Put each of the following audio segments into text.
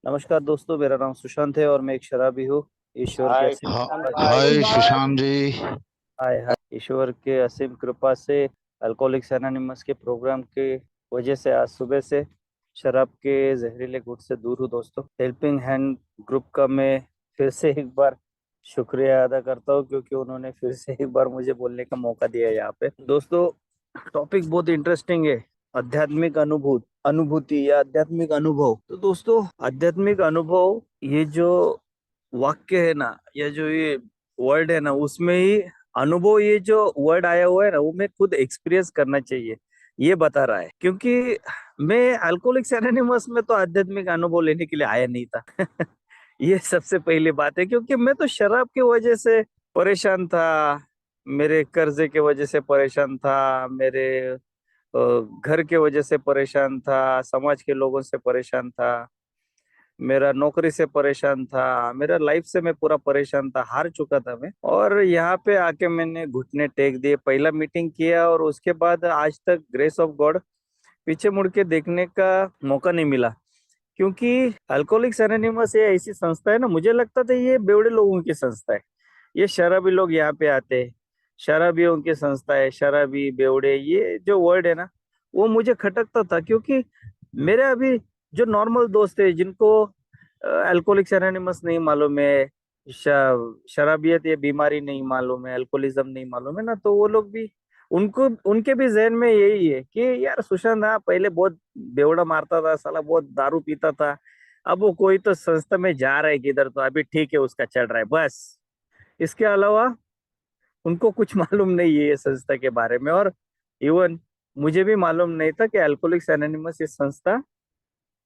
नमस्कार दोस्तों, मेरा नाम सुशांत है और मैं एक शराबी हूँ। ईश्वर के हाय असीम सुशांत कृपा भाई। से। हाय सुशांत जी। हाय हाय। ईश्वर के असीम कृपा से अल्कोहलिक्स एनोनिमस के प्रोग्राम के वजह से आज सुबह से शराब के जहरीले घुट से दूर हूँ दोस्तों। हेल्पिंग हैंड ग्रुप का मैं फिर से एक बार शुक्रिया अदा करता हूँ, क्योंकि उन्होंने फिर से एक बार मुझे बोलने का मौका दिया है यहाँ पे। दोस्तों, टॉपिक बहुत इंटरेस्टिंग है। आध्यात्मिक अनुभूति या आध्यात्मिक अनुभव। तो दोस्तों, आध्यात्मिक अनुभव, ये जो वाक्य है ना, या जो ये वर्ड है ना, उसमें ही अनुभव, ये जो वर्ड आया हुआ है ना, वो मैं खुद एक्सपीरियंस करना चाहिए, ये बता रहा है। क्योंकि मैं अल्कोहलिक्स एनोनिमस में तो आध्यात्मिक अनुभव लेने के लिए आया नहीं था। ये सबसे पहली बात है, क्योंकि मैं तो शराब की वजह से परेशान था, मेरे कर्जे के वजह से परेशान था, मेरे घर के वजह से परेशान था, समाज के लोगों से परेशान था, मेरा नौकरी से परेशान था, मेरा लाइफ से मैं पूरा परेशान था, हार चुका था मैं। और यहाँ पे आके मैंने घुटने टेक दिए, पहला मीटिंग किया, और उसके बाद आज तक ग्रेस ऑफ गॉड पीछे मुड़ के देखने का मौका नहीं मिला। क्योंकि अल्कोहलिक्स एनोनिमस ये ऐसी संस्था है ना, मुझे लगता था ये बेवड़े लोगों की संस्था है, ये शराबी लोग यहाँ पे आते हैं, शराबियों की संस्था है, शराबी बेवड़े, ये जो वर्ड है ना, वो मुझे खटकता था। क्योंकि मेरे अभी जो नॉर्मल दोस्त है, जिनको अल्कोहलिक्स एनोनिमस नहीं मालूम है, शराबियत ये बीमारी नहीं मालूम है, अल्कोहलिज्म नहीं मालूम है ना, तो वो लोग भी, उनको उनके भी जहन में यही है कि यार सुशांत, हाँ पहले बहुत बेवड़ा मारता था साला, बहुत दारू पीता था, अब वो कोई तो संस्था में जा रहा है किधर, तो अभी ठीक है, उसका चल रहा है बस। इसके अलावा उनको कुछ मालूम नहीं है ये संस्था के बारे में। और इवन मुझे भी मालूम नहीं था कि अल्कोहलिक्स एनोनिमस ये संस्था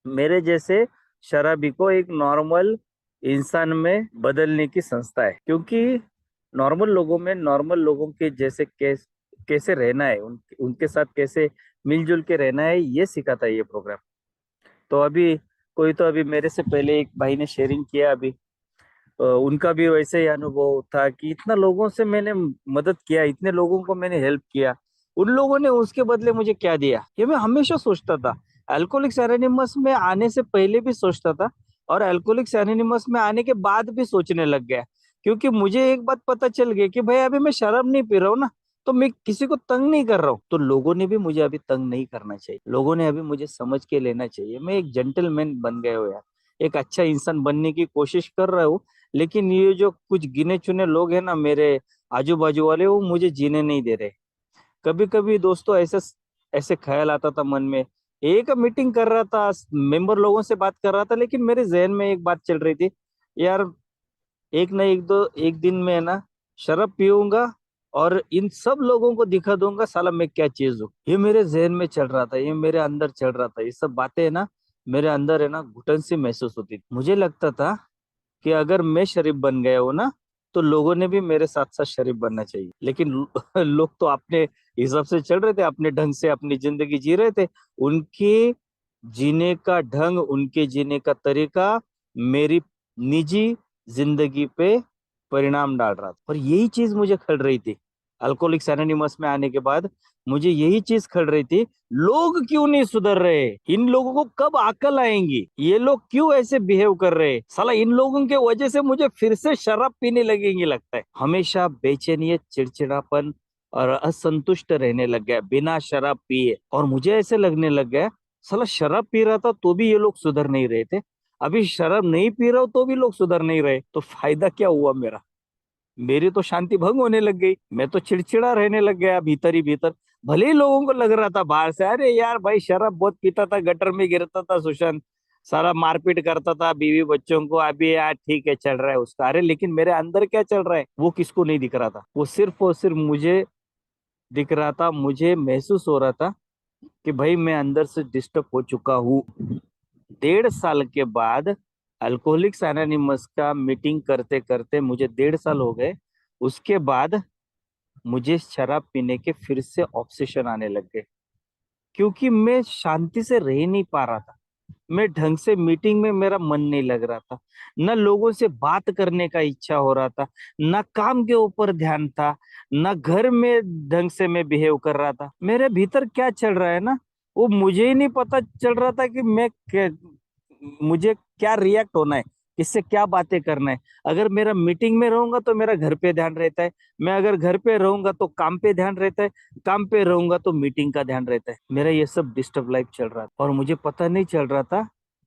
मेरे जैसे शराबी को एक नॉर्मल इंसान में बदलने की संस्था है। क्योंकि नॉर्मल लोगों में नॉर्मल लोगों के जैसे कैसे रहना है, उनके साथ कैसे मिलजुल के रहना है, ये सिखाता है ये प्रोग्राम। तो अभी कोई तो अभी मेरे से पहले एक भाई ने शेयरिंग किया अभी, उनका भी वैसे ही अनुभव था कि इतना लोगों से मैंने मदद किया, इतने लोगों को मैंने हेल्प किया, उन लोगों ने उसके बदले मुझे क्या दिया, ये मैं हमेशा सोचता था। अल्कोहलिक्स एनोनिमस में आने से पहले भी सोचता था, और अल्कोहलिक्स एनोनिमस में आने के बाद भी सोचने लग गया। क्योंकि मुझे एक बात पता चल गई कि भाई अभी मैं शराब नहीं पी रहा हूँ ना, तो मैं किसी को तंग नहीं कर रहा हूँ, तो लोगों ने भी मुझे अभी तंग नहीं करना चाहिए, लोगों ने अभी मुझे समझ के लेना चाहिए। मैं एक जेंटलमैन बन गया हूँ यार, एक अच्छा इंसान बनने की कोशिश कर रहा हूँ। लेकिन ये जो कुछ गिने चुने लोग हैं ना, मेरे आजू बाजू वाले, वो मुझे जीने नहीं दे रहे। कभी कभी दोस्तों ऐसे ऐसे ख्याल आता था मन में, एक मीटिंग कर रहा था, मेंबर लोगों से बात कर रहा था, लेकिन मेरे जहन में एक बात चल रही थी, यार एक ना एक दिन में ना शराब पीऊंगा, और इन सब लोगों को दिखा दूंगा साला मैं क्या चीज हूँ। ये मेरे जहन में चल रहा था, ये मेरे अंदर चल रहा था, ये सब बातें है ना, मेरे अंदर है ना घुटन सी महसूस होती थी। मुझे लगता था कि अगर मैं शरीफ बन गया हूं ना, तो लोगों ने भी मेरे साथ साथ शरीफ बनना चाहिए। लेकिन लोग तो अपने हिसाब से चल रहे थे, अपने ढंग से अपनी जिंदगी जी रहे थे। उनके जीने का ढंग, उनके जीने का तरीका मेरी निजी जिंदगी पे परिणाम डाल रहा था, और यही चीज मुझे खल रही थी। अल्कोहलिक्स एनोनिमस में आने के बाद मुझे यही चीज खल रही थी, लोग क्यों नहीं सुधर रहे, इन लोगों को कब अकल आएंगी, ये लोग क्यों ऐसे बिहेव कर रहे हैं, साला इन लोगों के वजह से मुझे फिर से शराब पीने लगेंगी लगता है। हमेशा बेचैनियत, चिड़चिड़ापन और असंतुष्ट रहने लग गया बिना शराब पिए। और मुझे ऐसे लगने लग गया, साला शराब पी रहा था तो भी ये लोग सुधर नहीं रहे थे, अभी शराब नहीं पी रहा हूं तो भी लोग सुधर नहीं रहे, तो फायदा क्या हुआ मेरा। मेरी तो शांति भंग होने लग गई, मैं तो चिड़चिड़ा रहने लग गया भीतर ही भीतर। भले ही लोगों को लग रहा था बाहर से, अरे यार भाई शराब बहुत पीता था, गटर में गिरता था सुशांत, सारा मारपीट करता था बीवी बच्चों को, अभी यार ठीक है चल रहा है उसका। अरे लेकिन मेरे अंदर क्या चल रहा है वो किसको नहीं दिख रहा था, वो सिर्फ और सिर्फ मुझे दिख रहा था। मुझे महसूस हो रहा था कि भाई मैं अंदर से डिस्टर्ब हो चुका हूँ। 1.5 साल के बाद अल्कोहलिक्स एनोनिमस का मीटिंग करते करते मुझे 1.5 साल हो गए। उसके बाद मुझे शराब पीने के फिर से ऑब्सेशन आने लग गए, क्योंकि मैं शांति से रह नहीं पा रहा था। मैं ढंग से मीटिंग में मेरा मन नहीं लग रहा था, न लोगों से बात करने का इच्छा हो रहा था, न काम के ऊपर ध्यान था, न घर में ढंग से मैं बिहेव कर रहा था। मेरे भीतर क्या चल रहा है ना, वो मुझे ही नहीं पता चल रहा था कि मैं मुझे क्या रिएक्ट होना है, किससे क्या बातें करना है। अगर मेरा मीटिंग में रहूंगा तो मेरा घर पे ध्यान रहता है, मैं अगर घर पे रहूंगा तो काम पे ध्यान रहता है, काम पे रहूंगा तो मीटिंग का ध्यान रहता है। मेरा ये सब डिस्टर्ब लाइफ चल रहा था और मुझे पता नहीं चल रहा था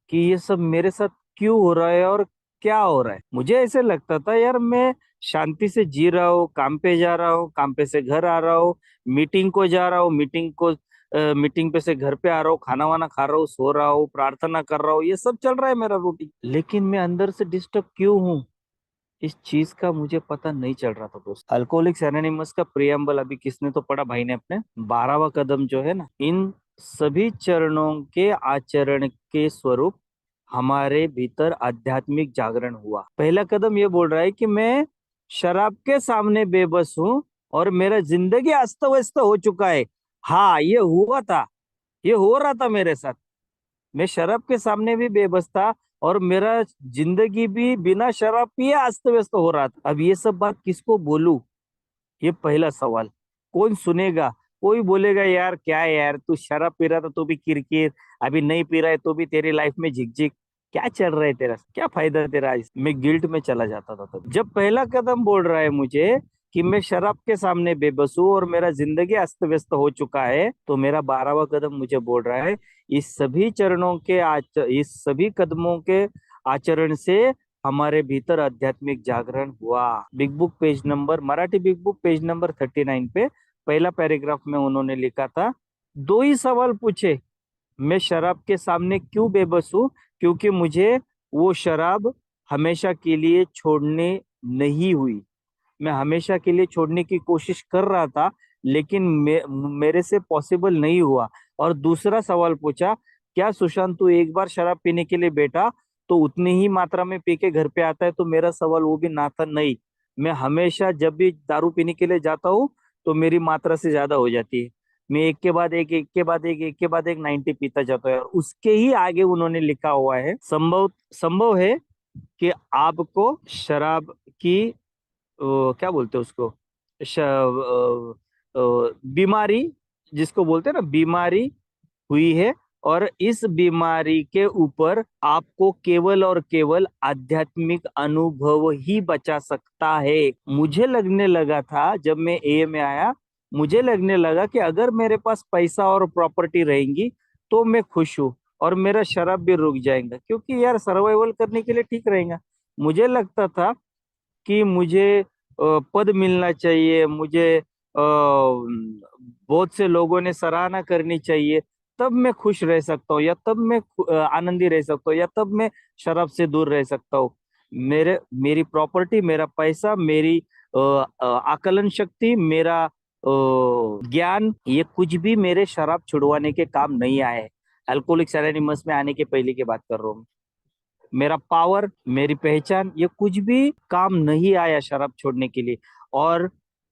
कि ये सब मेरे साथ क्यों हो रहा है और क्या हो रहा है। मुझे ऐसे लगता था यार मैं शांति से जी रहा हूँ, काम पे जा रहा हूँ, काम पे से घर आ रहा हूँ, मीटिंग को जा रहा हूँ, मीटिंग पे से घर पे आ रहा हूँ, खाना वाना खा रहा हूँ, सो रहा हूँ, प्रार्थना कर रहा हूँ, ये सब चल रहा है मेरा रूटीन। लेकिन मैं अंदर से डिस्टर्ब क्यों हूँ, इस चीज का मुझे पता नहीं चल रहा था दोस्त। अल्कोहलिक्स एनोनिमस का प्रियम्बल अभी किसने तो पढ़ा भाई ने अपने, 12वां कदम जो है ना, इन सभी चरणों के आचरण के स्वरूप हमारे भीतर आध्यात्मिक जागरण हुआ। पहला कदम ये बोल रहा है कि मैं शराब के सामने बेबस हूँ और मेरा जिंदगी अस्त व्यस्त हो चुका है। हाँ, ये हुआ था, ये हो रहा था मेरे साथ। मैं शराब के सामने भी बेबस था और मेरा जिंदगी भी बिना शराब पिए अस्त व्यस्त हो रहा था। अब ये सब बात किसको बोलूं, ये पहला सवाल। कौन सुनेगा? कोई बोलेगा यार क्या है यार, तू शराब पी रहा था तो भी किरकिर, अभी नहीं पी रहा है तो भी तेरी लाइफ में झिकझिक, क्या चल रहा है तेरा, क्या फायदा तेरा मैं गिल्ट में चला जाता था तब। जब पहला कदम बोल रहा है मुझे कि मैं शराब के सामने बेबस हूँ और मेरा जिंदगी अस्त व्यस्त हो चुका है, तो मेरा 12वां कदम मुझे बोल रहा है इस सभी कदमों के आचरण से हमारे भीतर आध्यात्मिक जागरण हुआ। Big book page number, Marathi big book page number 39 पे पहला पैराग्राफ में उन्होंने लिखा था, दो ही सवाल पूछे, मैं शराब के सामने क्यों बेबस हूँ, क्योंकि मुझे वो शराब हमेशा के लिए छोड़ने नहीं हुई। मैं हमेशा के लिए छोड़ने की कोशिश कर रहा था, लेकिन मेरे से पॉसिबल नहीं हुआ। और दूसरा सवाल पूछा, क्या सुशांत तू एक बार शराब पीने के लिए बैठा तो उतनी ही मात्रा में पी के घर पे आता है? तो मेरा सवाल वो भी ना था, नहीं। मैं हमेशा जब भी दारू पीने के लिए जाता हूँ तो मेरी मात्रा से ज्यादा हो जाती है। मैं एक के बाद एक 90 पीता जाता है। और उसके ही आगे उन्होंने लिखा हुआ है, संभव संभव है कि आपको शराब की क्या बोलते हैं उसको, बीमारी, जिसको बोलते हैं ना बीमारी, हुई है। और इस बीमारी के ऊपर आपको केवल और केवल आध्यात्मिक अनुभव ही बचा सकता है। मुझे लगने लगा था जब मैं ए में आया, मुझे लगने लगा कि अगर मेरे पास पैसा और प्रॉपर्टी रहेंगी तो मैं खुश हूँ और मेरा शराब भी रुक जाएगा, क्योंकि यार सर्वाइवल करने के लिए ठीक रहेगा। मुझे लगता था कि मुझे पद मिलना चाहिए, मुझे बहुत से लोगों ने सराहना करनी चाहिए, तब मैं खुश रह सकता हूँ, या तब मैं आनंदी रह सकता हूँ, या तब मैं शराब से दूर रह सकता हूँ। मेरी प्रॉपर्टी, मेरा पैसा, मेरी आकलन शक्ति, मेरा ज्ञान, ये कुछ भी मेरे शराब छुड़वाने के काम नहीं आए। अल्कोहलिक्स एनोनिमस में आने के पहले की बात कर रहा हूँ। मेरा पावर, मेरी पहचान, ये कुछ भी काम नहीं आया शराब छोड़ने के लिए। और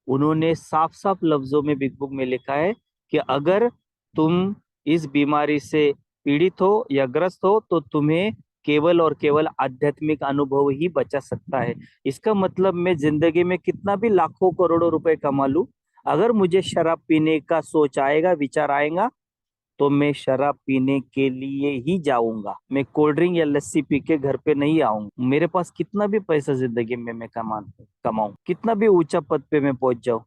उन्होंने साफ साफ लफ्जों में बिग बुक में लिखा है कि अगर तुम इस बीमारी से पीड़ित हो या ग्रस्त हो तो तुम्हें केवल और केवल आध्यात्मिक अनुभव ही बचा सकता है। इसका मतलब मैं जिंदगी में कितना भी लाखों करोड़ों रुपए कमा लूं, अगर मुझे शराब पीने का सोच आएगा, विचार आएगा, तो मैं शराब पीने के लिए ही जाऊंगा। मैं कोल्ड ड्रिंक या लस्सी पी के घर पे नहीं आऊंगा। मेरे पास कितना भी पैसा जिंदगी में मैं कमाऊं, कितना भी ऊंचा पद पे मैं पहुंच जाऊं,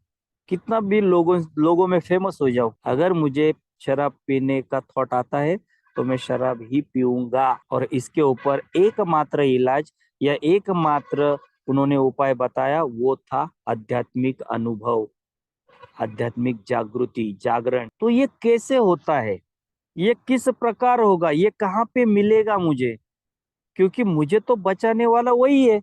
कितना भी लोगों में फेमस हो जाऊं, अगर मुझे शराब पीने का थॉट आता है तो मैं शराब ही पीऊंगा। और इसके ऊपर एकमात्र इलाज या एकमात्र उन्होंने उपाय बताया, वो था आध्यात्मिक अनुभव, आध्यात्मिक जागृति, जागरण। तो ये कैसे होता है, ये किस प्रकार होगा, ये कहाँ पे मिलेगा मुझे? क्योंकि मुझे तो बचाने वाला वही है।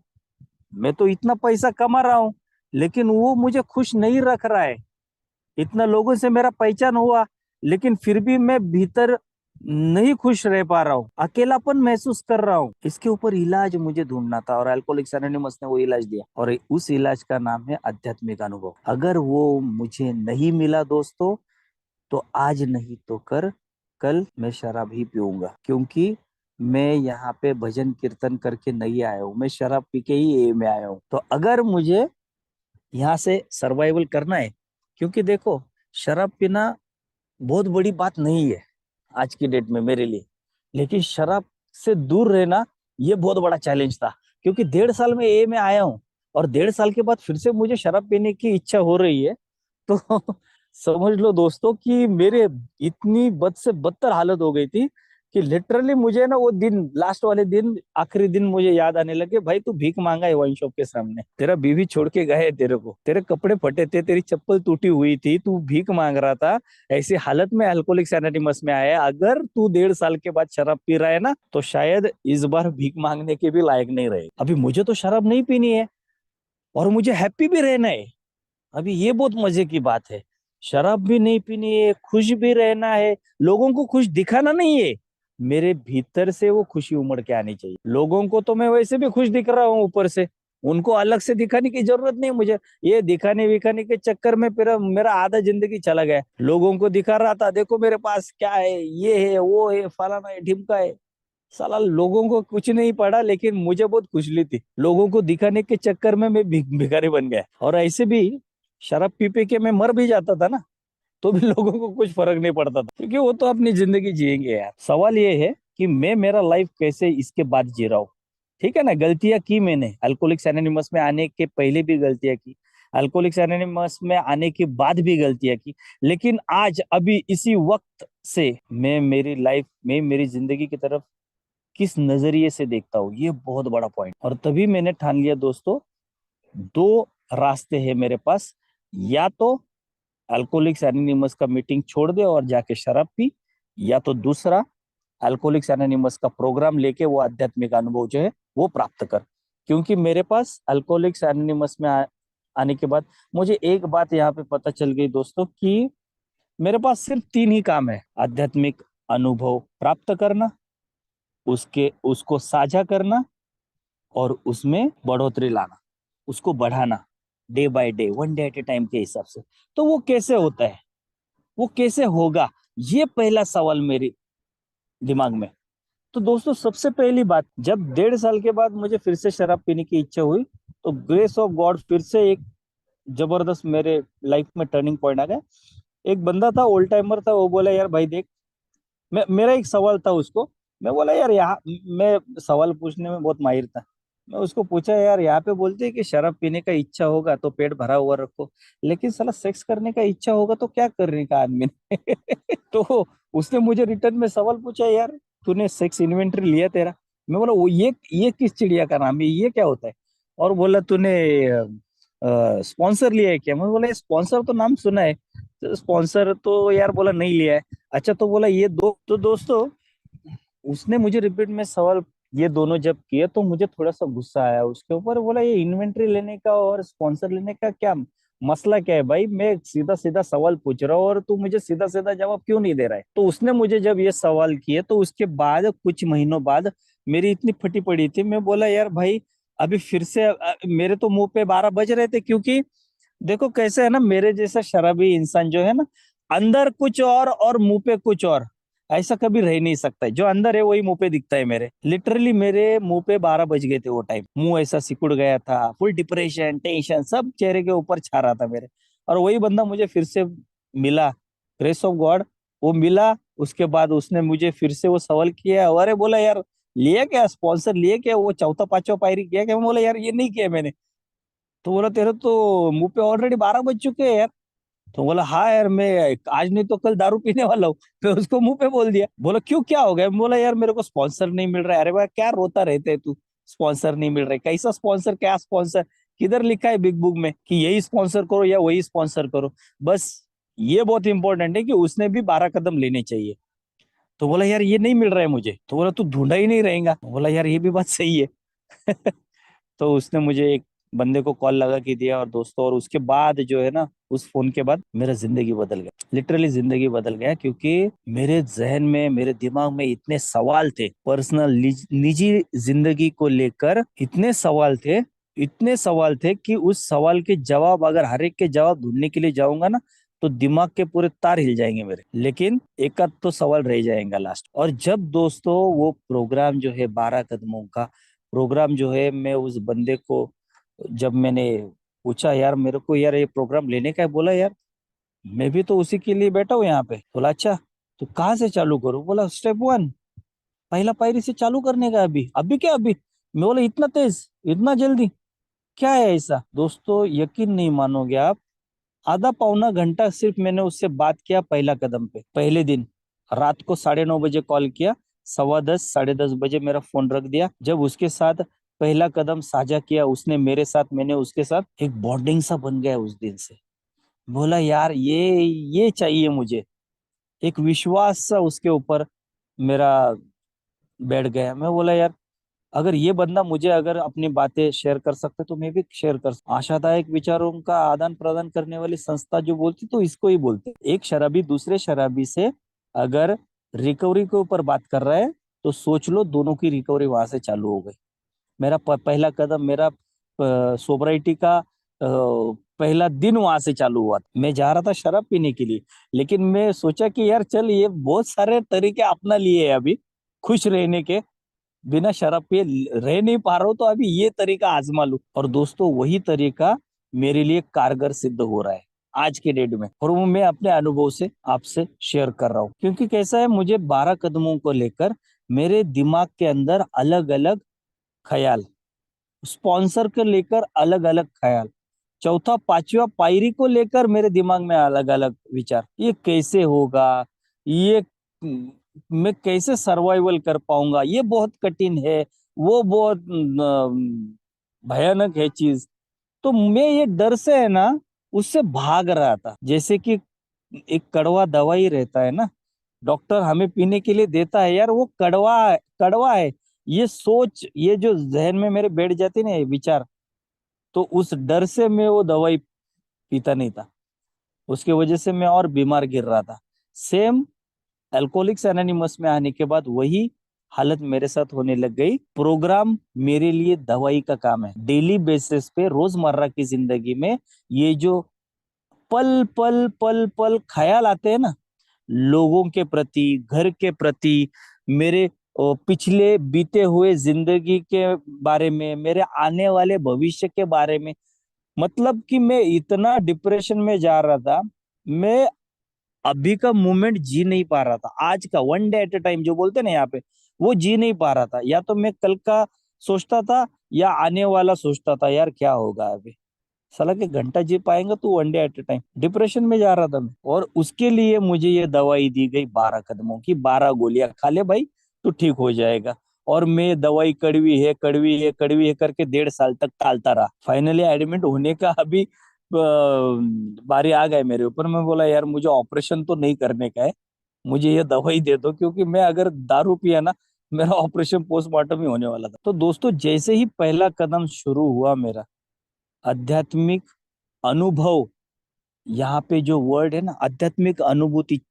मैं तो इतना पैसा कमा रहा हूँ, लेकिन वो मुझे खुश नहीं रख रहा है। इतना लोगों से मेरा पहचान हुआ, लेकिन फिर भी मैं भीतर नहीं खुश रह पा रहा हूँ, अकेलापन महसूस कर रहा हूँ। इसके ऊपर इलाज मुझे ढूंढना था और अल्कोहलिक्स एनोनिमस ने वो इलाज दिया, और उस इलाज का नाम है आध्यात्मिक अनुभव। अगर वो मुझे नहीं मिला दोस्तों, तो आज नहीं तो कल मैं शराब ही पीऊंगा, क्योंकि मैं यहाँ पे भजन कीर्तन करके नहीं आया हूँ, मैं शराब पी के ही ये में आया हूँ। तो अगर मुझे यहाँ से सर्वाइवल करना है, क्योंकि देखो शराब पीना बहुत बड़ी बात नहीं है आज की डेट में मेरे लिए, लेकिन शराब से दूर रहना ये बहुत बड़ा चैलेंज था, क्योंकि 1.5 साल में ए में आया हूँ और 1.5 साल के बाद फिर से मुझे शराब पीने की इच्छा हो रही है। तो समझ लो दोस्तों कि मेरे इतनी बद से बदतर हालत हो गई थी कि लिटरली मुझे ना वो दिन, लास्ट वाले दिन, आखिरी दिन मुझे याद आने लगे, भाई तू भीख मांगा है वाइन शॉप के सामने, तेरा बीवी छोड़ के गए तेरे को, तेरे कपड़े फटे थे, तेरी चप्पल टूटी हुई थी, तू भीख मांग रहा था, ऐसी हालत में अल्कोहलिक्स एनोनिमस में आया है। अगर तू 1.5 साल के बाद शराब पी रहा है ना, तो शायद इस बार भीख मांगने के भी लायक नहीं रहे। अभी मुझे तो शराब नहीं पीनी है और मुझे हैप्पी भी रहना है। अभी ये बहुत मजे की बात है, शराब भी नहीं पीनी है, खुश भी रहना है, लोगों को खुश दिखाना नहीं है, मेरे भीतर से वो खुशी उमड़ के आनी चाहिए। लोगों को तो मैं वैसे भी खुश दिख रहा हूँ ऊपर से, उनको अलग से दिखाने की जरूरत नहीं मुझे। ये दिखाने विखाने के चक्कर में मेरा मेरा आधा जिंदगी चला गया। लोगों को दिखा रहा था, देखो मेरे पास क्या है, ये है, वो है, फलाना है, ढिमका है। साला लोगों को कुछ नहीं पड़ा, लेकिन मुझे बहुत खुजली थी। लोगों को दिखाने के चक्कर में मैं भिखारी बन गया। और ऐसे भी शराब पी पी के मैं मर भी जाता था ना, तो भी लोगों को कुछ फर्क नहीं पड़ता था, क्योंकि वो तो अपनी जिंदगी जिएंगे यार। सवाल ये है कि मैं मेरा लाइफ कैसे इसके बाद जी रहा हूँ। ठीक है ना, गलतियां की मैंने, अल्कोहलिक्स एनोनिमस में आने के पहले भी गलतियां की, अल्कोहलिक्स एनोनिमस में आने के बाद भी गलतियां की, लेकिन आज अभी इसी वक्त से मैं मेरी लाइफ में, मेरी जिंदगी की तरफ किस नजरिए से देखता हूँ, ये बहुत बड़ा पॉइंट। और तभी मैंने ठान लिया दोस्तों, दो रास्ते हैं मेरे पास, या तो अल्कोहलिक्स एनोनिमस का मीटिंग छोड़ दे और जाके शराब पी, या तो दूसरा, अल्कोहलिक्स एनोनिमस का प्रोग्राम लेके वो आध्यात्मिक अनुभव जो है वो प्राप्त कर। क्योंकि मेरे पास अल्कोहलिक्स एनोनिमस में आने के बाद मुझे एक बात यहाँ पे पता चल गई दोस्तों, कि मेरे पास सिर्फ 3 ही काम है: आध्यात्मिक अनुभव प्राप्त करना, उसके उसको साझा करना, और उसमें बढ़ोतरी लाना, उसको बढ़ाना, day by day, one day at A time के हिसाब से। तो वो कैसे होता है, वो कैसे होगा, ये पहला सवाल मेरे दिमाग में। तो दोस्तों सबसे पहली बात, जब 1.5 साल के बाद मुझे फिर से शराब पीने की इच्छा हुई, तो ग्रेस ऑफ गॉड फिर से एक जबरदस्त मेरे लाइफ में टर्निंग पॉइंट आ गया। एक बंदा था, ओल्ड टाइमर था, वो बोला यार भाई देख, मेरा एक सवाल था उसको, मैं बोला यार यहाँ, मैं सवाल पूछने में बहुत माहिर था। मैं उसको पूछा यार, यहाँ पे बोलते हैं कि शराब पीने का इच्छा होगा तो पेट भरा हुआ रखो, लेकिन साला सेक्स करने का इच्छा होगा तो क्या करने का आदमी ने? तो उसने मुझे रिटर्न में सवाल पूछा, यार तूने सेक्स इन्वेंटरी लिया तेरा? मैं बोला वो ये किस चिड़िया का नाम है, ये क्या होता है? और बोला तूने स्पॉन्सर लिया है क्या? मैं बोला स्पॉन्सर तो नाम सुना है, स्पॉन्सर तो यार बोला नहीं लिया है। अच्छा, तो बोला ये दो, तो दोस्तों उसने मुझे रिपीट में सवाल ये दोनों जब किए तो मुझे थोड़ा सा गुस्सा आया उसके ऊपर। बोला ये इन्वेंट्री लेने का और स्पॉन्सर लेने का क्या मसला, क्या है भाई? मैं सीधा सीधा सवाल पूछ रहा हूँ और तू मुझे सीधा सीधा जवाब क्यों नहीं दे रहा है? तो उसने मुझे जब ये सवाल किए तो उसके बाद कुछ महीनों बाद मेरी इतनी फटी पड़ी थी, मैं बोला यार भाई अभी फिर से मेरे तो मुंह पे 12 बज रहे थे, क्योंकि देखो कैसे है ना, मेरे जैसा शराबी इंसान जो है ना, अंदर कुछ और मुंह पे कुछ और, ऐसा कभी रह नहीं सकता है। जो अंदर है वही मुंह पे दिखता है। मेरे लिटरली मेरे मुंह पे 12 बज गए थे वो टाइम, मुंह ऐसा सिकुड़ गया था, फुल डिप्रेशन, टेंशन सब चेहरे के ऊपर छा रहा था मेरे। और वही बंदा मुझे फिर से मिला, ग्रेस ऑफ गॉड, वो मिला। उसके बाद उसने मुझे फिर से वो सवाल किया, अरे बोला यार लिया क्या स्पॉन्सर, लिया क्या वो चौथा पांचवा पायरी किया क्या? मैं बोला यार ये नहीं किया मैंने। तो बोला तेरे तो मुंह पे ऑलरेडी 12 बज चुके हैं यार। तो बोला हाँ यार, मैं आज नहीं तो कल दारू पीने वाला हूँ। मैं उसको मुंह पे बोल दिया। बोला क्यों, क्या हो गया? बोला यार मेरे को स्पॉन्सर नहीं मिल रहा है। अरे भाई क्या रोता रहते है तू, स्पॉन्सर नहीं मिल रहा है? कैसा स्पॉन्सर, क्या स्पॉन्सर, किधर लिखा है बिग बुक में कि यही स्पॉन्सर करो या वही स्पॉन्सर करो? बस ये बहुत इंपॉर्टेंट है कि उसने भी 12 कदम लेने चाहिए। तो बोला यार ये नहीं मिल रहा है मुझे। तो बोला तू ढूंढा ही नहीं रहेगा। बोला यार ये भी बात सही है। तो उसने मुझे एक बंदे को कॉल लगा के दिया, और दोस्तों, और उसके बाद जो है ना, उस फोन के बाद मेरा जिंदगी बदल गया, लिटरली जिंदगी बदल गया। क्योंकि मेरे जहन में, मेरे दिमाग में इतने सवाल थे, पर्सनल निजी जिंदगी को लेकर इतने सवाल थे, इतने सवाल थे कि उस सवाल के जवाब, अगर हर एक के जवाब ढूंढने के लिए जाऊंगा ना, तो दिमाग के पूरे तार हिल जाएंगे मेरे। लेकिन एक आध तो सवाल रह जाएगा लास्ट। और जब दोस्तों वो प्रोग्राम जो है 12 कदमों का प्रोग्राम जो है, मैं उस बंदे को जब मैंने पूछा यार मेरे को यार ये प्रोग्राम लेने का है, बोला यार मैं भी तो उसी के लिए बैठा हूँ यहाँ पे। बोला अच्छा तो कहाँ से चालू करूँ? बोला स्टेप 1, पहला पायरी से चालू करने का। अभी अभी क्या अभी? मैं बोला इतना तेज, इतना जल्दी, क्या है ऐसा? दोस्तों यकीन नहीं मानोगे आप, आधा पौना घंटा सिर्फ मैंने उससे बात किया पहला कदम पे। पहले दिन रात को 9:30 बजे कॉल किया, 10:15 10:30 बजे मेरा फोन रख दिया। जब उसके साथ पहला कदम साझा किया उसने मेरे साथ, मैंने उसके साथ, एक बॉन्डिंग सा बन गया उस दिन से। बोला यार ये चाहिए मुझे। एक विश्वास सा उसके ऊपर मेरा बैठ गया। मैं बोला यार, अगर ये बंदा मुझे अगर अपनी बातें शेयर कर सकते तो मैं भी शेयर कर सकता। आशादायक विचारों का आदान प्रदान करने वाली संस्था जो बोलती तो इसको ही बोलते। एक शराबी दूसरे शराबी से अगर रिकवरी के ऊपर बात कर रहा है तो सोच लो दोनों की रिकवरी वहां से चालू हो गई। मेरा पहला कदम, मेरा सोबराइटी का पहला दिन वहां से चालू हुआ। मैं जा रहा था शराब पीने के लिए, लेकिन मैं सोचा कि यार चल, ये बहुत सारे तरीके अपना लिए है अभी खुश रहने के। बिना शराब पिए रह नहीं पा रहा हूं, तो अभी ये तरीका आजमा लूं। और दोस्तों वही तरीका मेरे लिए कारगर सिद्ध हो रहा है आज के डेट में, और वो मैं अपने अनुभव से आपसे शेयर कर रहा हूँ। क्योंकि कैसा है, मुझे 12 कदमों को लेकर मेरे दिमाग के अंदर अलग अलग ख्याल, स्पॉन्सर को लेकर अलग अलग ख्याल, चौथा पांचवा पायरी को लेकर मेरे दिमाग में अलग अलग विचार। ये कैसे होगा, ये मैं कैसे सर्वाइवल कर पाऊंगा, ये बहुत कठिन है, वो बहुत भयानक है चीज। तो मैं ये डर से है ना, उससे भाग रहा था। जैसे कि एक कड़वा दवाई रहता है ना, डॉक्टर हमें पीने के लिए देता है, यार वो कड़वा है, कड़वा है। ये सोच, ये जो जहन में मेरे बैठ जाती ना ये विचार, तो उस डर से मैं वो दवाई पीता नहीं था। उसकी वजह से मैं और बीमार गिर रहा था। सेम अल्कोहलिक्स एनोनिमस में आने के बाद वही हालत मेरे साथ होने लग गई। प्रोग्राम मेरे लिए दवाई का काम है। डेली बेसिस पे रोजमर्रा की जिंदगी में ये जो पल पल पल पल ख्याल आते हैं ना, लोगों के प्रति, घर के प्रति, मेरे पिछले बीते हुए जिंदगी के बारे में, मेरे आने वाले भविष्य के बारे में, मतलब कि मैं इतना डिप्रेशन में जा रहा था। मैं अभी का मोमेंट जी नहीं पा रहा था, आज का one day at a time जो बोलते हैं ना यहाँ पे, वो जी नहीं पा रहा था। या तो मैं कल का सोचता था या आने वाला सोचता था, यार क्या होगा अभी, साला के घंटा जी पाएंगे तू, one day at a time depression में जा रहा था मैं। और उसके लिए मुझे ये दवाई दी गई, 12 कदमों की 12 गोलियां खा ले भाई, तू ठीक हो जाएगा। और मैं दवाई कड़वी है, कड़वी है, कड़वी है करके 1.5 साल तक टालता रहा। फाइनली एडमिट होने का अभी बारी आ गए मेरे ऊपर। मैं बोला यार मुझे ऑपरेशन तो नहीं करने का है, मुझे ये दवाई दे दो, क्योंकि मैं अगर दारू पिया ना, मेरा ऑपरेशन पोस्टमार्टम ही होने वाला था। तो दोस्तों जैसे ही पहला कदम शुरू हुआ मेरा आध्यात्मिक अनुभव, यहाँ पे जो वर्ड है ना आध्यात्मिक अनुभूति,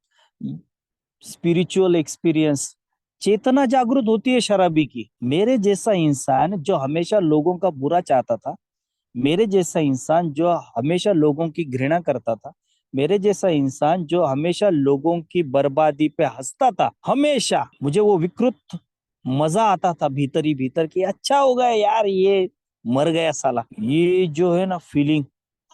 स्पिरिचुअल एक्सपीरियंस, चेतना जागृत होती है शराबी की। मेरे जैसा इंसान जो हमेशा लोगों का बुरा चाहता था, मेरे जैसा इंसान जो हमेशा लोगों की घृणा करता था, मेरे जैसा इंसान जो हमेशा लोगों की बर्बादी पे हंसता था, हमेशा मुझे वो विकृत मजा आता था भीतर ही भीतर कि अच्छा हो गया यार, ये मर गया साला, ये जो है ना फीलिंग,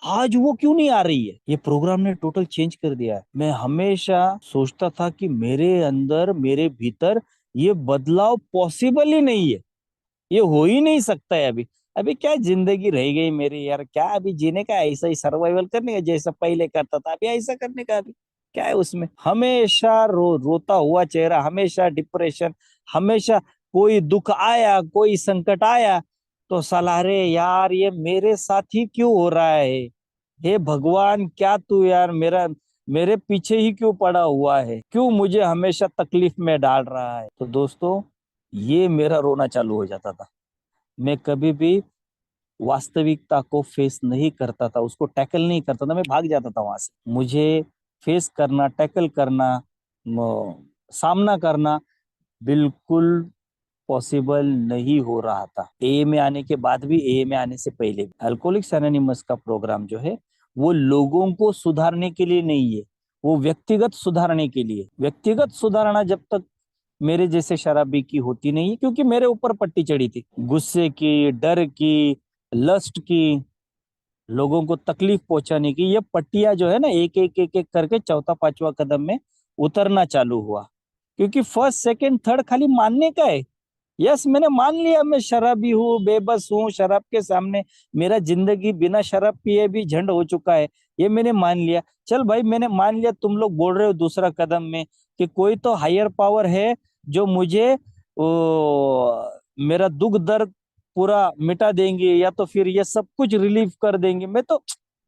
आज वो क्यों नहीं आ रही है। ये प्रोग्राम ने टोटल चेंज कर दिया है। मैं हमेशा सोचता था कि मेरे अंदर, मेरे भीतर ये बदलाव पॉसिबल ही नहीं है, ये हो ही नहीं सकता है अभी। अभी क्या जिंदगी रह गई मेरी यार, क्या अभी जीने का, ऐसा ही सर्वाइवल करने का जैसा पहले करता था, अभी ऐसा करने का अभी क्या है उसमें। हमेशा रोता हुआ चेहरा, हमेशा डिप्रेशन, हमेशा कोई दुख आया, कोई संकट आया तो साला अरे यार ये मेरे साथ ही क्यों हो रहा है, हे भगवान क्या तू यार मेरा, मेरे पीछे ही क्यों पड़ा हुआ है, क्यों मुझे हमेशा तकलीफ में डाल रहा है। तो दोस्तों ये मेरा रोना चालू हो जाता था। मैं कभी भी वास्तविकता को फेस नहीं करता था, उसको टैकल नहीं करता था, मैं भाग जाता था वहां से। मुझे फेस करना, टैकल करना, सामना करना बिल्कुल पॉसिबल नहीं हो रहा था। ए में आने के बाद भी, ए में आने से पहले भी। अल्कोहलिक्स एनोनिमस का प्रोग्राम जो है वो लोगों को सुधारने के लिए नहीं है, वो व्यक्तिगत सुधारने के लिए। व्यक्तिगत सुधारना जब तक मेरे जैसे शराबी की होती नहीं है, क्योंकि मेरे ऊपर पट्टी चढ़ी थी गुस्से की, डर की, लस्ट की, लोगों को तकलीफ पहुंचाने की। ये पट्टियां जो है ना एक एक एक एक करके चौथा पांचवा कदम में उतरना चालू हुआ। क्योंकि फर्स्ट सेकंड थर्ड खाली मानने का है। यस, मैंने मान लिया मैं शराबी हूँ, बेबस हूँ शराब के सामने, मेरा जिंदगी बिना शराब पिए भी झंड हो चुका है, ये मैंने मान लिया। चल भाई मैंने मान लिया, तुम लोग बोल रहे हो दूसरा कदम में कि कोई तो हायर पावर है जो मुझे मेरा दुख दर्द पूरा मिटा देंगे, या तो फिर ये सब कुछ रिलीव कर देंगे। मैं तो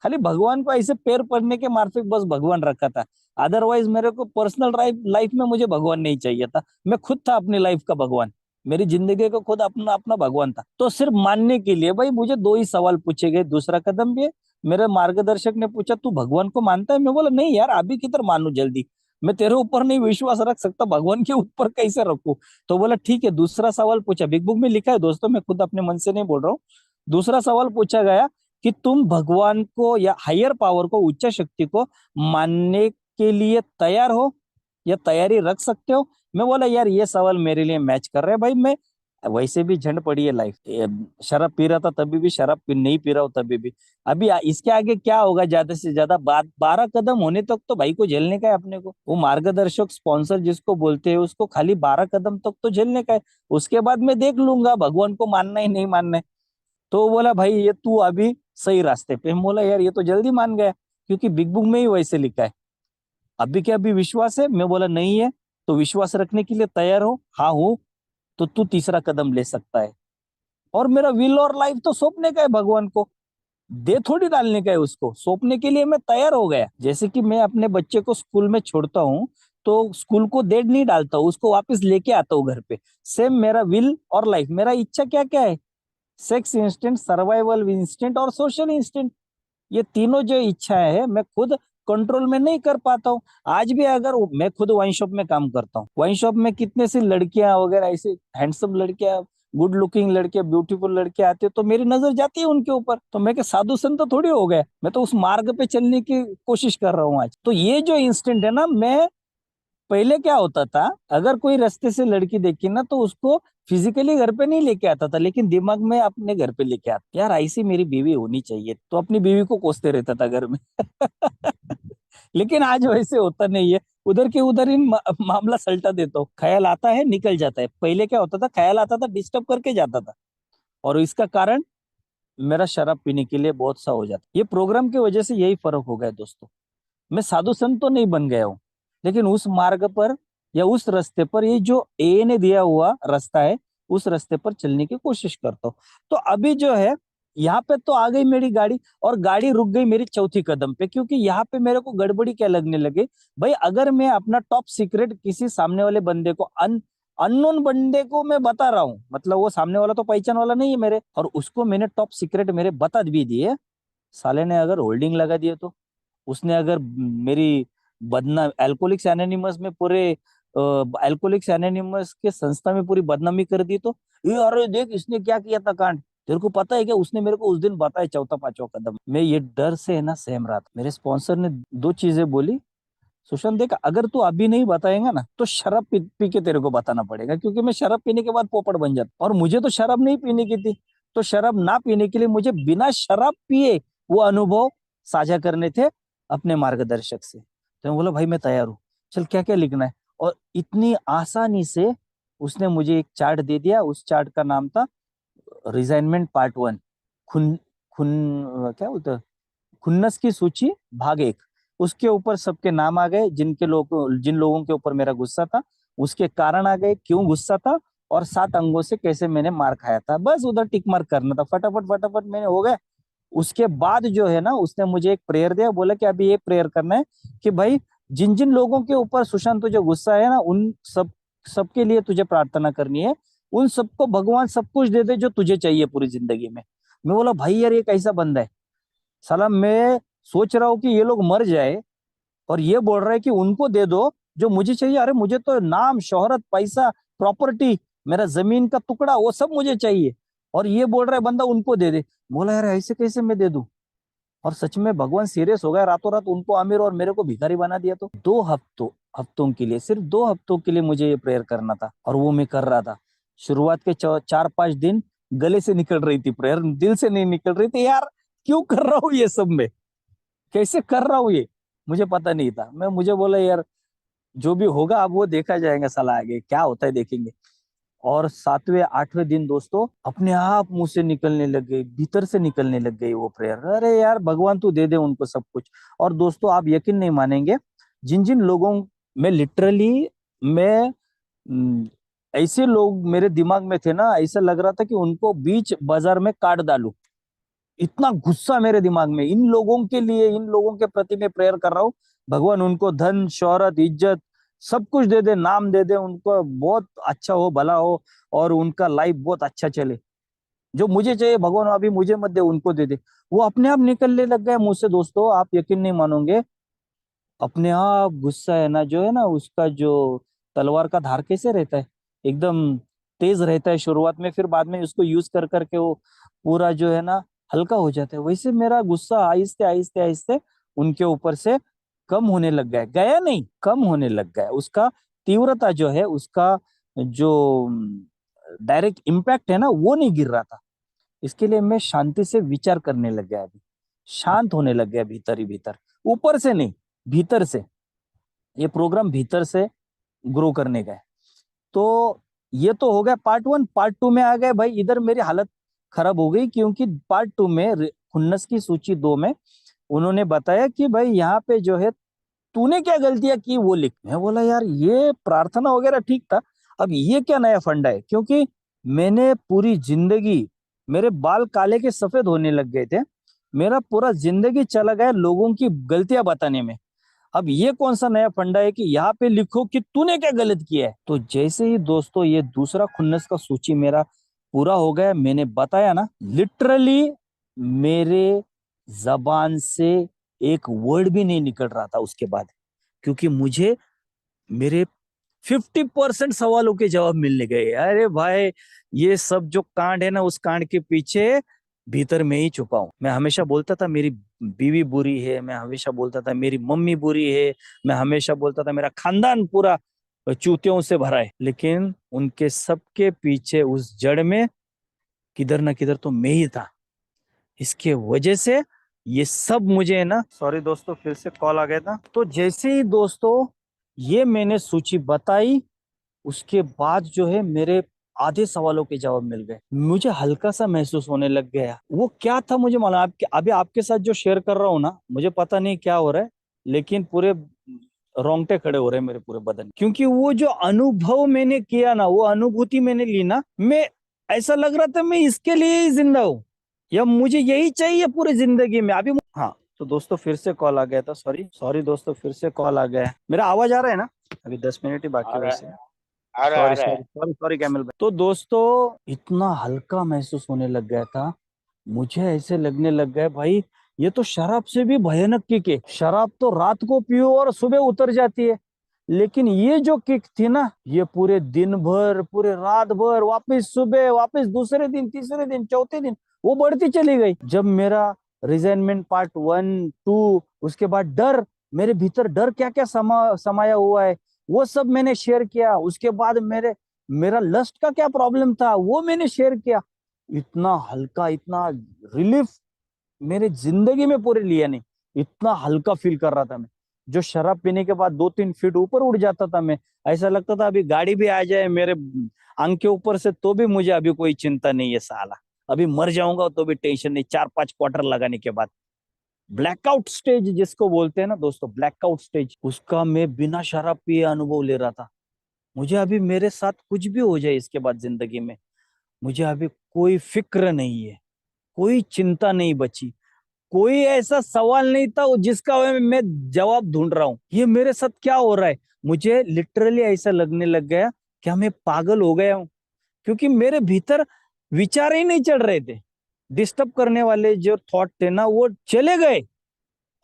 खाली भगवान को ऐसे पैर पड़ने के मार्फिक बस भगवान रखा था। अदरवाइज मेरे को पर्सनल लाइफ में मुझे भगवान नहीं चाहिए था। मैं खुद था अपनी लाइफ का भगवान, मेरी जिंदगी का खुद अपना अपना भगवान था। तो सिर्फ मानने के लिए भाई मुझे दो ही सवाल पूछे गए, दूसरा कदम भी है। मेरे मार्गदर्शक ने पूछा तू भगवान को मानता है? मैं बोला नहीं यार, अभी किधर मानू जल्दी, मैं तेरे ऊपर नहीं विश्वास रख सकता, भगवान के ऊपर कैसे रखूं। तो बोला ठीक है, दूसरा सवाल पूछा, बिग बुक में लिखा है दोस्तों, मैं खुद अपने मन से नहीं बोल रहा हूँ। दूसरा सवाल पूछा गया कि तुम भगवान को या हायर पावर को, उच्च शक्ति को मानने के लिए तैयार हो या तैयारी रख सकते हो? मैं बोला यार ये सवाल मेरे लिए मैच कर रहा है भाई, मैं वैसे भी झंड पड़ी है लाइफ, शराब पी रहा था तभी भी, शराब नहीं पी रहा हूँ तभी भी। अभी इसके आगे क्या होगा, ज्यादा से ज्यादा 12 कदम होने तक तो भाई को झेलने का है अपने को। वो मार्गदर्शक स्पॉन्सर जिसको बोलते हैं उसको खाली 12 कदम तक तो झेलने का है, उसके बाद मैं देख लूंगा भगवान को मानना ही नहीं मानना है। तो वो बोला भाई ये तू अभी सही रास्ते पे। हम बोला यार ये तो जल्दी मान गया, क्योंकि बिग बुक में ही वैसे लिखा है। अभी क्या अभी विश्वास है? मैं बोला नहीं है। तो विश्वास रखने के लिए तैयार हो? हाँ हूँ। तो तू तीसरा कदम ले सकता है। और मेरा विल और लाइफ तो सौंपने का है भगवान को, दे थोड़ी डालने का है उसको, सौंपने के लिए मैं तैयार हो गया। जैसे कि मैं अपने बच्चे को स्कूल में छोड़ता हूँ तो स्कूल को दे नहीं डालता हूँ, उसको वापस लेके आता हूँ घर पे। सेम मेरा विल और लाइफ, मेरा इच्छा क्या क्या है, सेक्स इंस्टेंट, सर्वाइवल इंस्टेंट और सोशल इंस्टेंट। ये तीनों जो इच्छाएं है मैं खुद कंट्रोल में नहीं कर पाता हूँ। आज भी अगर मैं खुद वाइन शॉप में काम करता हूँ, वाइन शॉप में कितने सी लड़कियां वगैरह ऐसे हैंडसम लड़कियां, गुड लुकिंग लड़कियां, ब्यूटीफुल लड़कियां आती है तो मेरी नजर जाती है उनके ऊपर। तो मैं क्या साधु संत तो थोड़ी हो गया, मैं तो उस मार्ग पे चलने की कोशिश कर रहा हूँ आज। तो ये जो इंस्टेंट है ना, मैं पहले क्या होता था, अगर कोई रास्ते से लड़की देखी ना तो उसको फिजिकली घर पे नहीं लेके आता था, लेकिन दिमाग में अपने घर पे लेके आता, यार ऐसी मेरी बीवी होनी चाहिए, तो अपनी बीवी को कोसते रहता था घर में। लेकिन आज वैसे होता नहीं है, उधर के उधर ही मामला सल्टा देता हूँ। ख्याल आता है निकल जाता है, पहले क्या होता था, ख्याल आता था डिस्टर्ब करके जाता था, और इसका कारण मेरा शराब पीने के लिए बहुत सा हो जाता। ये प्रोग्राम की वजह से यही फर्क हो गया दोस्तों। मैं साधु संत तो नहीं बन गया हूँ, लेकिन उस मार्ग पर या उस रास्ते पर, ये जो ए ने दिया हुआ रास्ता है, उस रास्ते पर चलने की कोशिश करता हूँ। तो अभी जो है यहाँ पे तो आ गई मेरी गाड़ी, और गाड़ी रुक गई मेरी चौथी कदम पे, क्योंकि यहाँ पे मेरे को गड़बड़ी क्या लगने लगे, भाई अगर मैं अपना टॉप सीक्रेट किसी सामने वाले बंदे को, अननोन बंदे को मैं बता रहा हूँ, मतलब वो सामने वाला तो पहचान वाला नहीं है मेरे, और उसको मैंने टॉप सीक्रेट मेरे बता भी दिए, साले ने अगर होल्डिंग लगा दिए तो, उसने अगर मेरी बदनाम एल्कोहलिक्स एनोनिमस में पूरे एल्कोहलिक्स एनोनिमस के संस्था में पूरी बदनामी कर दी तो, ये अरे देख इसने क्या किया था कांड, तेरे को पता है क्या, उसने मेरे को उस दिन बताया चौथा पांचवा कदम। मैं ये डर से है ना सहम रहा था। मेरे स्पॉन्सर ने दो चीजें बोली, सुशांत देख अगर तू अभी नहीं बताएगा ना तो शराब पी के तेरे को बताना पड़ेगा, क्योंकि मैं शराब पीने के बाद पोपट बन जाता, और मुझे तो शराब नहीं पीने की थी। तो शराब ना पीने के लिए मुझे बिना शराब पिए वो अनुभव साझा करने थे अपने मार्गदर्शक से। तो मैं बोला भाई मैं तैयार हूँ, चल क्या क्या लिखना है। और इतनी आसानी से उसने मुझे एक चार्ट दे दिया, उस चार्ट का नाम था रिजाइनमेंट पार्ट 1, खुन खुन क्या बोलते हैं, खुन्नस की सूची भाग 1। उसके ऊपर सबके नाम आ गए, जिन लोगों के ऊपर मेरा गुस्सा था, उसके कारण आ गए, क्यों गुस्सा था, और 7 अंगों से कैसे मैंने मार खाया था। बस उधर टिक मार्क करना था, फटाफट फटाफट मैंने हो गए। उसके बाद जो है ना, उसने मुझे एक प्रेयर दिया, बोला कि अभी ये प्रेयर करना है कि भाई जिन जिन लोगों के ऊपर सुशांत तुझे गुस्सा है ना, उन सबके लिए तुझे प्रार्थना करनी है, उन सबको भगवान सब कुछ दे दे जो तुझे चाहिए पूरी जिंदगी में। मैं बोला भाई यार ये कैसा बंदा है, साला मैं सोच रहा हूँ कि ये लोग मर जाए, और ये बोल रहा है कि उनको दे दो जो मुझे चाहिए। अरे मुझे तो नाम, शोहरत, पैसा, प्रॉपर्टी, मेरा जमीन का टुकड़ा, वो सब मुझे चाहिए, और ये बोल रहा है बंदा उनको दे दे। बोला यार ऐसे कैसे मैं दे दूं। और सच में भगवान सीरियस हो गया, रातों रात उनको अमीर और मेरे को भिखारी बना दिया। तो 2 हफ्तों के लिए, सिर्फ 2 हफ्तों के लिए मुझे ये प्रेयर करना था, और वो मैं कर रहा था। शुरुआत के 4-5 दिन गले से निकल रही थी प्रेयर, दिल से नहीं निकल रही थी यार। क्यों कर रहा हूँ ये सब, मैं कैसे कर रहा हूँ ये, मुझे पता नहीं था। मुझे बोला यार जो भी होगा अब वो देखा जाएगा, साला आगे क्या होता है देखेंगे। और 7वें 8वें दिन दोस्तों अपने आप मुंह से निकलने लग गई, भीतर से निकलने लग गई वो प्रेयर। अरे यार भगवान तू दे दे उनको सब कुछ। और दोस्तों आप यकीन नहीं मानेंगे, जिन जिन लोगों में लिटरली मैं ऐसे लोग मेरे दिमाग में थे ना, ऐसा लग रहा था कि उनको बीच बाजार में काट डालूं। इतना गुस्सा मेरे दिमाग में इन लोगों के लिए, इन लोगों के प्रति मैं प्रेयर कर रहा हूँ। भगवान उनको धन शोहरत इज्जत सब कुछ दे दे, नाम दे दे, उनको बहुत अच्छा हो, भला हो, और उनका लाइफ बहुत अच्छा चले। जो मुझे चाहिए भगवान अभी मुझे मत दे, उनको दे दे। वो अपने आप निकलने लग गया मुझसे दोस्तों, आप यकीन नहीं मानोगे। अपने आप गुस्सा है ना जो है ना, उसका जो तलवार का धार कैसे रहता है, एकदम तेज रहता है शुरुआत में, फिर बाद में उसको यूज कर करके वो पूरा जो है ना हल्का हो जाता है। वैसे मेरा गुस्सा आहिस्ते आहिस्ते आहिस्ते उनके ऊपर से कम होने लग गया, गया नहीं कम होने लग गया। उसका तीव्रता जो है, उसका जो डायरेक्ट इम्पैक्ट है ना, वो नहीं गिर रहा था। इसके लिए मैं शांति से विचार करने लग गया, अभी शांत होने लग गया भीतर ही भीतर, ऊपर से नहीं, भीतर से। ये प्रोग्राम भीतर से ग्रो करने का है। तो ये तो हो गया पार्ट 1। पार्ट 2 में आ गए भाई, इधर मेरी हालत खराब हो गई, क्योंकि पार्ट 2 में खुन्नस की सूची 2 में उन्होंने बताया कि भाई यहाँ पे जो है तूने क्या गलतियां की वो लिख। मैं बोला यार ये प्रार्थना वगैरह ठीक था, अब ये क्या नया फंडा है, क्योंकि मैंने पूरी जिंदगी, मेरे बाल काले के सफेद होने लग गए थे, मेरा पूरा जिंदगी चला गया लोगों की गलतियां बताने में। अब ये कौन सा नया फंडा है कि यहाँ पे लिखो कि तूने क्या गलत किया है। तो जैसे ही दोस्तों ये दूसरा खुन्नस का सूची मेरा पूरा हो गया, मैंने बताया ना, लिटरली मेरे जबान से एक वर्ड भी नहीं निकल रहा था उसके बाद, क्योंकि मुझे मेरे 50% सवालों के जवाब मिलने गए। अरे भाई ये सब जो कांड है ना, उस कांड के पीछे भीतर में ही छुपा हूं। मैं हमेशा बोलता था मेरी बीवी बुरी है, मैं हमेशा बोलता था मेरी मम्मी बुरी है, मैं हमेशा बोलता था मेरा खानदान पूरा चूतियों से भरा है, लेकिन उनके सबके पीछे उस जड़ में किधर ना किधर तो मैं ही था। इसके वजह से ये सब मुझे है ना, सॉरी दोस्तों फिर से कॉल आ गया था। तो जैसे ही दोस्तों ये मैंने सूची बताई, उसके बाद जो है मेरे आधे सवालों के जवाब मिल गए, मुझे हल्का सा महसूस होने लग गया। वो क्या था मुझे मालूम, आपके अभी आपके साथ जो शेयर कर रहा हूँ ना, मुझे पता नहीं क्या हो रहा है, लेकिन पूरे रोंगटे खड़े हो रहे हैं मेरे पूरे बदन, क्योंकि वो जो अनुभव मैंने किया ना, वो अनुभूति मैंने ली ना, मैं ऐसा लग रहा था मैं इसके लिए ही जिंदा हूँ, या मुझे यही चाहिए पूरी जिंदगी में अभी। हाँ तो दोस्तों फिर से कॉल आ गया था, सॉरी सॉरी दोस्तों फिर से कॉल आ गया है। मेरा आवाज आ रहा है ना? अभी 10 मिनट ही बाकी आ है रहा वैसे। है, आ रहा है, आ सॉरी रहा सॉरी है। सॉरी सॉरी कैमल भाई। तो दोस्तों इतना हल्का महसूस होने लग गया था, मुझे ऐसे लगने लग गया भाई ये तो शराब से भी भयानक किक है। शराब तो रात को पियो और सुबह उतर जाती है, लेकिन ये जो किक थी ना, ये पूरे दिन भर, पूरे रात भर, वापस सुबह, वापस दूसरे दिन, तीसरे दिन, चौथे दिन वो बढ़ती चली गई। जब मेरा रिजाइनमेंट पार्ट 1 2, उसके बाद डर, मेरे भीतर डर क्या क्या समाया हुआ है वो सब मैंने शेयर किया। उसके बाद मेरा लस्ट का क्या प्रॉब्लम था वो मैंने शेयर किया। इतना हल्का, इतना रिलीफ मेरे जिंदगी में पूरे लिया नहीं, इतना हल्का फील कर रहा था मैं। जो शराब पीने के बाद 2-3 फीट ऊपर उड़ जाता था मैं, ऐसा लगता था अभी गाड़ी भी आ जाए मेरे आंख के ऊपर से तो भी मुझे अभी कोई चिंता नहीं है साला, अभी मर जाऊंगा तो भी टेंशन नहीं, 4-5 क्वार्टर लगाने के बाद। ब्लैकआउट स्टेज जिसको बोलते हैं ना दोस्तों, ब्लैकआउट स्टेज, उसका मैं बिना शराब पिए अनुभव ले रहा था। मुझे अभी मेरे साथ कुछ भी हो जाए इसके बाद जिंदगी में, मुझे अभी कोई फिक्र नहीं है, कोई चिंता नहीं बची, कोई ऐसा सवाल नहीं था जिसका मैं जवाब ढूंढ रहा हूँ। ये मेरे साथ क्या हो रहा है, मुझे लिटरली ऐसा लगने लग गया क्या मैं पागल हो गया हूँ, क्योंकि मेरे भीतर विचार ही नहीं चल रहे थे। डिस्टर्ब करने वाले जो थॉट थे ना वो चले गए,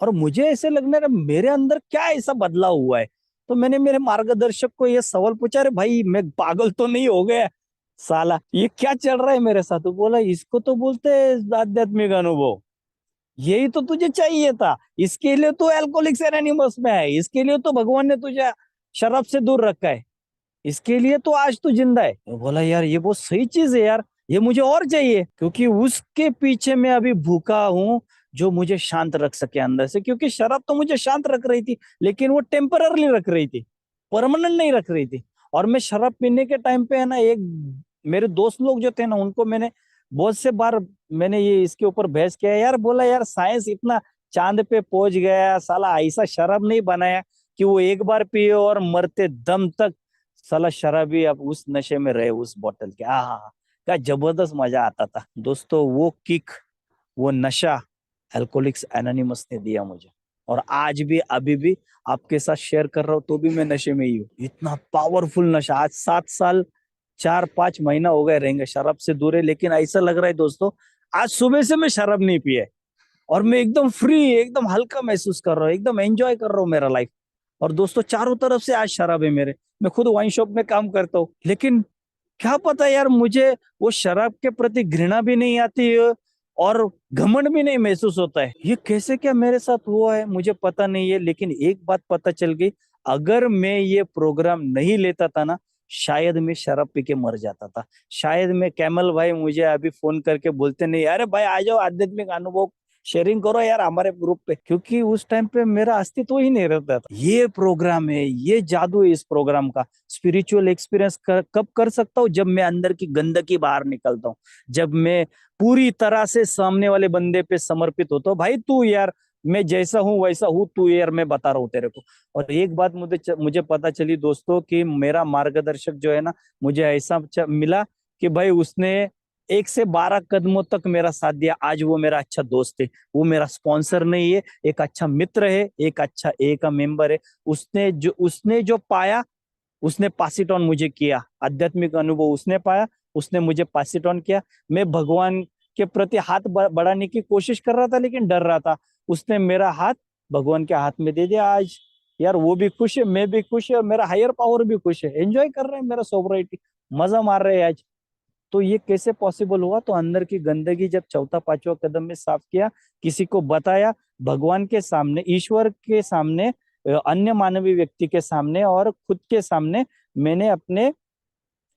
और मुझे ऐसे लगने लगा मेरे अंदर क्या ऐसा बदलाव हुआ है। तो मैंने मेरे मार्गदर्शक को ये सवाल पूछा, अरे भाई मैं पागल तो नहीं हो गया साला, ये क्या चल रहा है मेरे साथ। तो बोला इसको तो बोलते हैं आध्यात्मिक अनुभव, यही तो तुझे चाहिए था, इसके लिए तो अल्कोहलिक्स एनोनिमस में है, इसके लिए तो भगवान ने तुझे शराब से दूर रखा है, इसके लिए तो आज तू जिंदा है। मैं बोला यार ये बहुत सही चीज है यार, ये मुझे और चाहिए, क्योंकि उसके पीछे मैं अभी भूखा हूँ जो मुझे शांत रख सके अंदर से। क्योंकि शराब तो मुझे शांत रख रही थी, लेकिन वो टेम्पररली रख रही थी, परमानेंट नहीं रख रही थी। और मैं शराब पीने के टाइम पे है ना, एक मेरे दोस्त लोग जो थे ना, उनको मैंने बहुत से बार मैंने ये इसके ऊपर बहस किया यार, बोला यार साइंस इतना चांद पे पहुंच गया, साला ऐसा शराब नहीं बनाया कि वो एक बार पिए और मरते दम तक साला शराबी अब उस नशे में रहे उस बोतल के। क्या जबरदस्त मजा आता था दोस्तों। वो किक, वो नशा अल्कोहलिक्स एनोनिमस ने दिया मुझे, और आज भी अभी भी आपके साथ शेयर कर रहा हूँ तो भी मैं नशे में ही हूँ। इतना पावरफुल नशा, आज 7 साल 4-5 महीना हो गए रहेंगे शराब से दूर है, लेकिन ऐसा लग रहा है दोस्तों आज सुबह से मैं शराब नहीं पिया है, और मैं एकदम फ्री, एकदम हल्का महसूस कर रहा हूँ, एकदम एंजॉय कर रहा हूँ मेरा लाइफ। और दोस्तों चारों तरफ से आज शराब है मेरे। मैं खुद वाइन शॉप में काम करता हूँ, लेकिन क्या पता यार, मुझे वो शराब के प्रति घृणा भी नहीं आती है और घमंड भी नहीं महसूस होता है। ये कैसे क्या मेरे साथ हुआ है मुझे पता नहीं है, लेकिन एक बात पता चल गई, अगर मैं ये प्रोग्राम नहीं लेता था ना, शायद मैं शराब पी के मर जाता था। शायद मैं, कैमल भाई मुझे अभी फोन करके बोलते नहीं, अरे भाई आ जाओ आध्यात्मिक अनुभव शेयरिंग करो यार हमारे ग्रुप पे, क्योंकि उस टाइम पे मेरा अस्तित्व ही नहीं रहता था। ये प्रोग्राम है, ये जादू है इस प्रोग्राम का। स्पिरिचुअल एक्सपीरियंस कब कर सकता हूँ, जब मैं अंदर की गंदगी बाहर निकलता हूँ, जब मैं पूरी तरह से सामने वाले बंदे पे समर्पित होता हूँ। भाई तू यार, मैं जैसा हूँ वैसा हूँ, तू यार मैं बता रहा हूँ तेरे को। और एक बात मुझे पता चली दोस्तों, कि मेरा मार्गदर्शक जो है ना, मुझे ऐसा मिला कि भाई उसने 1 से 12 कदमों तक मेरा साथ दिया। आज वो मेरा अच्छा दोस्त है, वो मेरा स्पॉन्सर नहीं है, एक अच्छा मित्र है, एक अच्छा ए का मेंबर है। उसने जो पाया, उसने पास इट ऑन मुझे किया। आध्यात्मिक अनुभव उसने पाया, उसने मुझे पास इट ऑन किया। मैं भगवान के प्रति हाथ बढ़ाने की कोशिश कर रहा था, लेकिन डर रहा था। उसने मेरा हाथ भगवान के हाथ में दे दिया। आज यार वो भी खुश है, मैं भी खुश है, और मेरा हायर पावर भी खुश है, एंजॉय कर रहे हैं मेरा सोबराइटी, मजा मार रहे हैं आज। तो ये कैसे पॉसिबल हुआ? तो अंदर की गंदगी जब चौथा पांचवा कदम में साफ किया, किसी को बताया, भगवान के सामने, ईश्वर के सामने, अन्य मानवीय व्यक्ति के सामने और खुद के सामने, मैंने अपने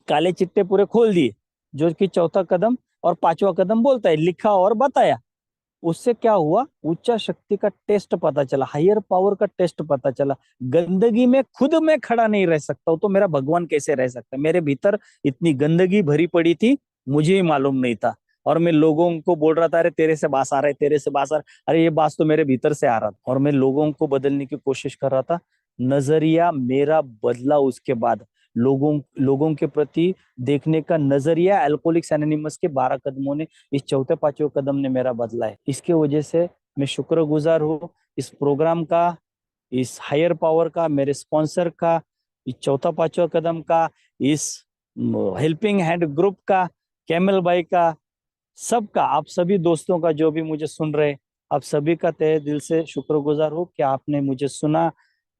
काले चिट्टे पूरे खोल दिए, जो कि चौथा कदम और पांचवा कदम बोलता है, लिखा और बताया। उससे क्या हुआ, उच्च शक्ति का टेस्ट पता चला, हायर पावर का टेस्ट पता चला। गंदगी में खुद मैं खड़ा नहीं रह सकता हूं, तो मेरा भगवान कैसे रह सकता है? मेरे भीतर इतनी गंदगी भरी पड़ी थी, मुझे ही मालूम नहीं था। और मैं लोगों को बोल रहा था, अरे तेरे से बास आ रहा है, तेरे से बास आ रहा है। अरे ये बास तो मेरे भीतर से आ रहा था, और मैं लोगों को बदलने की कोशिश कर रहा था। नजरिया मेरा बदला उसके बाद। लोगों लोगों के प्रति देखने का नजरिया अल्कोहलिक्स एनोनिमस के 12 कदमों ने, इस चौथे पांचवें कदम ने मेरा बदला है। इसके वजह से मैं शुक्रगुजार हूँ इस प्रोग्राम का, इस हायर पावर का, मेरे स्पॉन्सर का, इस चौथा पांचवा कदम का, इस हेल्पिंग हैंड ग्रुप का, कैमल भाई का, सबका, आप सभी दोस्तों का जो भी मुझे सुन रहे, आप सभी का तहे दिल से शुक्रगुजार हूँ कि आपने मुझे सुना,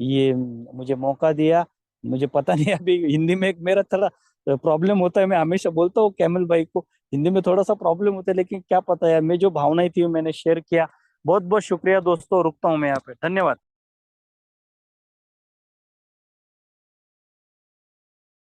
ये मुझे मौका दिया। मुझे पता नहीं, अभी हिंदी में एक मेरा थोड़ा प्रॉब्लम होता है, मैं हमेशा बोलता हूँ कैमल भाई को, हिंदी में थोड़ा सा प्रॉब्लम होता है, लेकिन क्या पता यार, मैं जो भावनाएं थी वो मैंने शेयर किया। बहुत बहुत शुक्रिया दोस्तों, रुकता हूँ मैं यहाँ पे, धन्यवाद।